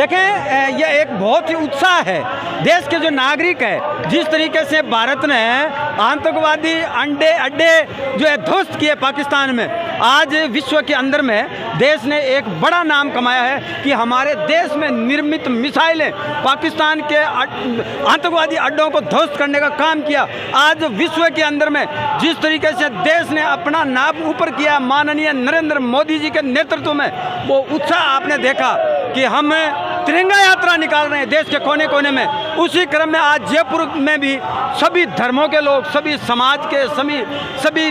देखें, ये एक बहुत ही उत्साह है देश के जो नागरिक है। जिस तरीके से भारत ने आतंकवादी अड्डे जो है ध्वस्त किए पाकिस्तान में, आज विश्व के अंदर में देश ने एक बड़ा नाम कमाया है कि हमारे देश में निर्मित मिसाइलें पाकिस्तान के आतंकवादी अड्डों को ध्वस्त करने का काम किया। आज विश्व के अंदर में जिस तरीके से देश ने अपना नाम ऊपर किया माननीय नरेंद्र मोदी जी के नेतृत्व में, वो उत्साह आपने देखा कि हम तिरंगा यात्रा निकाल रहे हैं देश के कोने कोने में। उसी क्रम में आज जयपुर में भी सभी धर्मों के लोग, सभी समाज के सभी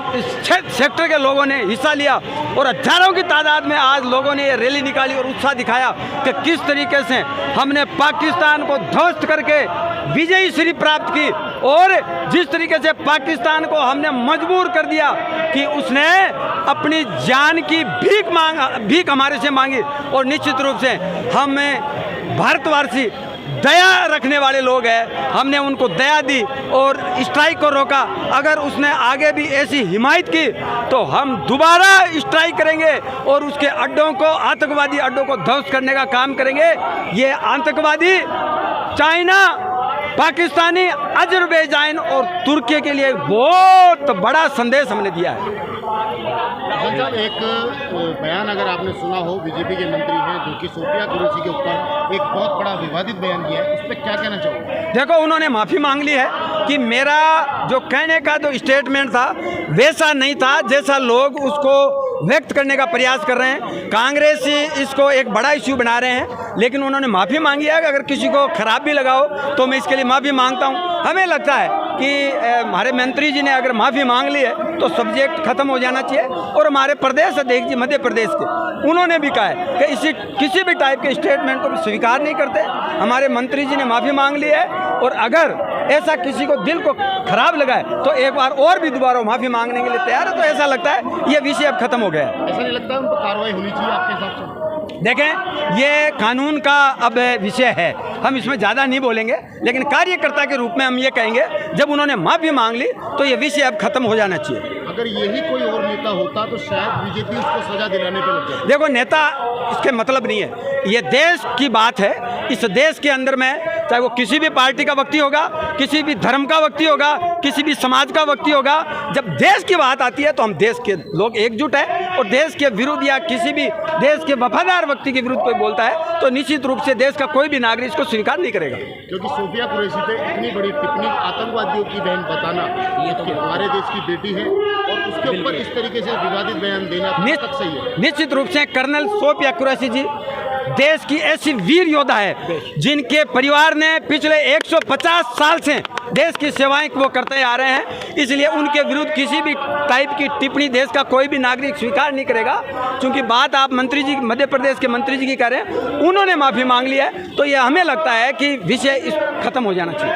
सेक्टर के लोगों ने हिस्सा लिया और हजारों की तादाद में आज लोगों ने ये रैली निकाली और उत्साह दिखाया कि किस तरीके से हमने पाकिस्तान को ध्वस्त करके विजयी श्री प्राप्त की और जिस तरीके से पाकिस्तान को हमने मजबूर कर दिया कि उसने अपनी जान की भीख हमारे से मांगी। और निश्चित रूप से हम भारतवासी दया रखने वाले लोग हैं, हमने उनको दया दी और स्ट्राइक को रोका। अगर उसने आगे भी ऐसी हिमायत की तो हम दोबारा स्ट्राइक करेंगे और उसके अड्डों को, आतंकवादी अड्डों को ध्वस्त करने का काम करेंगे। ये आतंकवादी चाइना, पाकिस्तानी, अजरबैजान और तुर्की के लिए बहुत बड़ा संदेश हमने दिया है। एक बयान अगर आपने सुना हो, बीजेपी के मंत्री हैं जो कि सोफिया कुरैशी के ऊपर एक बहुत बड़ा विवादित बयान दिया है, उस पर क्या कहना चाहोगे? देखो, उन्होंने माफ़ी मांग ली है कि मेरा जो कहने का जो स्टेटमेंट था वैसा नहीं था जैसा लोग उसको व्यक्त करने का प्रयास कर रहे हैं। कांग्रेस इसको एक बड़ा इश्यू बना रहे हैं, लेकिन उन्होंने माफ़ी मांगी है। अगर किसी को खराब भी लगा हो तो मैं इसके लिए माफ़ी मांगता हूं। हमें लगता है कि हमारे मंत्री जी ने अगर माफ़ी मांग ली है तो सब्जेक्ट खत्म हो जाना चाहिए। और हमारे प्रदेश अध्यक्ष जी मध्य प्रदेश के, उन्होंने भी कहा है कि किसी भी टाइप के स्टेटमेंट को स्वीकार नहीं करते। हमारे मंत्री जी ने माफ़ी मांग ली है और अगर ऐसा किसी को दिल को खराब लगा है तो एक बार और भी दोबारा माफ़ी मांगने के लिए तैयार है। तो ऐसा लगता है ये विषय अब खत्म हो गया है। ऐसा नहीं लगता उन पर कार्रवाई होनी चाहिए आपके हिसाब से? देखें, ये कानून का अब विषय है, हम इसमें ज़्यादा नहीं बोलेंगे, लेकिन कार्यकर्ता के रूप में हम ये कहेंगे जब उन्होंने माफ़ी मांग ली तो ये विषय अब खत्म हो जाना चाहिए। अगर यही कोई और नेता होता तो शायद बीजेपी उसको सजा दिलाने पे लग जाए। देखो, नेता इसके मतलब नहीं है, ये देश की बात है। इस देश के अंदर में चाहे वो किसी भी पार्टी का व्यक्ति होगा, किसी भी धर्म का व्यक्ति होगा, किसी भी समाज का व्यक्ति होगा, जब देश की बात आती है तो हम देश के लोग एकजुट हैं। और देश के विरुद्ध या किसी भी देश के वफादार व्यक्ति के विरुद्ध कोई बोलता है तो निश्चित रूप से देश का कोई भी नागरिक इसको स्वीकार नहीं करेगा। क्योंकि सोफिया कुरैशी पे इतनी बड़ी टिप्पणी आतंकवादियों की बहन बताना, ये तो हमारे देश की बेटी है और उसके ऊपर इस तरीके से विवादित बयान देना तक सही है? निश्चित रूप से कर्नल सोफिया कुरैशी जी देश की ऐसी वीर योद्धा है जिनके परिवार ने पिछले 150 साल से देश की सेवाएं वो करते आ रहे हैं। इसलिए उनके विरुद्ध किसी भी टाइप की टिप्पणी देश का कोई भी नागरिक स्वीकार नहीं करेगा। क्योंकि बात आप मंत्री जी, मध्य प्रदेश के मंत्री जी की करें, उन्होंने माफ़ी मांग ली है तो ये हमें लगता है कि विषय खत्म हो जाना चाहिए।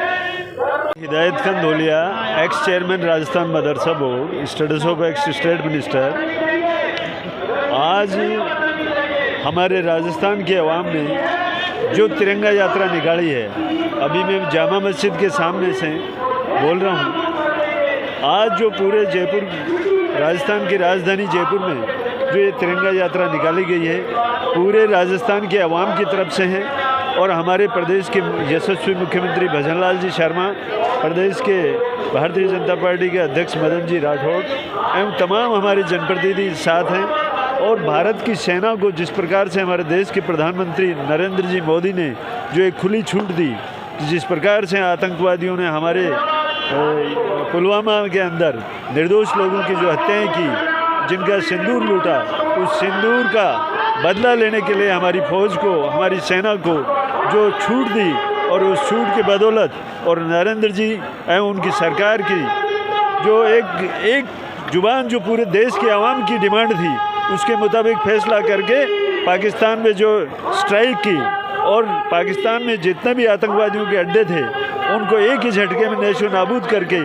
Hidayat Khan Dholia, ex chairman Rajasthan Madrasa board, status of ex state minister. आज हमारे राजस्थान के अवाम ने जो तिरंगा यात्रा निकाली है, अभी मैं जामा मस्जिद के सामने से बोल रहा हूँ। आज जो पूरे जयपुर, राजस्थान की राजधानी जयपुर में जो ये तिरंगा यात्रा निकाली गई है, पूरे राजस्थान के अवाम की तरफ से है। और हमारे प्रदेश के यशस्वी मुख्यमंत्री भजन लाल जी शर्मा, प्रदेश के भारतीय जनता पार्टी के अध्यक्ष मदन जी राठौड़ एवं तमाम हमारे जनप्रतिनिधि साथ हैं। और भारत की सेना को जिस प्रकार से हमारे देश के प्रधानमंत्री नरेंद्र जी मोदी ने जो एक खुली छूट दी, जिस प्रकार से आतंकवादियों ने हमारे पुलवामा के अंदर निर्दोष लोगों की जो हत्याएं की, जिनका सिंदूर लूटा, उस सिंदूर का बदला लेने के लिए हमारी फौज को, हमारी सेना को जो छूट दी और उस छूट के बदौलत और नरेंद्र जी एवं उनकी सरकार की जो एक जुबान जो पूरे देश के आवाम की डिमांड थी उसके मुताबिक फैसला करके पाकिस्तान में जो स्ट्राइक की और पाकिस्तान में जितने भी आतंकवादियों के अड्डे थे उनको एक ही झटके में नेशो नाबूद करके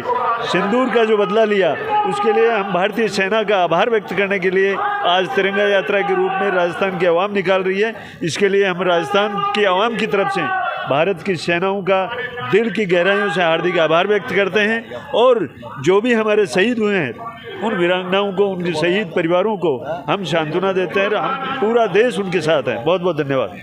सिंदूर का जो बदला लिया, उसके लिए हम भारतीय सेना का आभार व्यक्त करने के लिए आज तिरंगा यात्रा के रूप में राजस्थान की आवाम निकाल रही है। इसके लिए हम राजस्थान की आवाम की तरफ से भारत की सेनाओं का दिल की गहराइयों से हार्दिक आभार व्यक्त करते हैं। और जो भी हमारे शहीद हुए हैं उन वीरांगनाओं को, उनके शहीद परिवारों को हम सांत्वना देते हैं। हम पूरा देश उनके साथ है। बहुत बहुत धन्यवाद।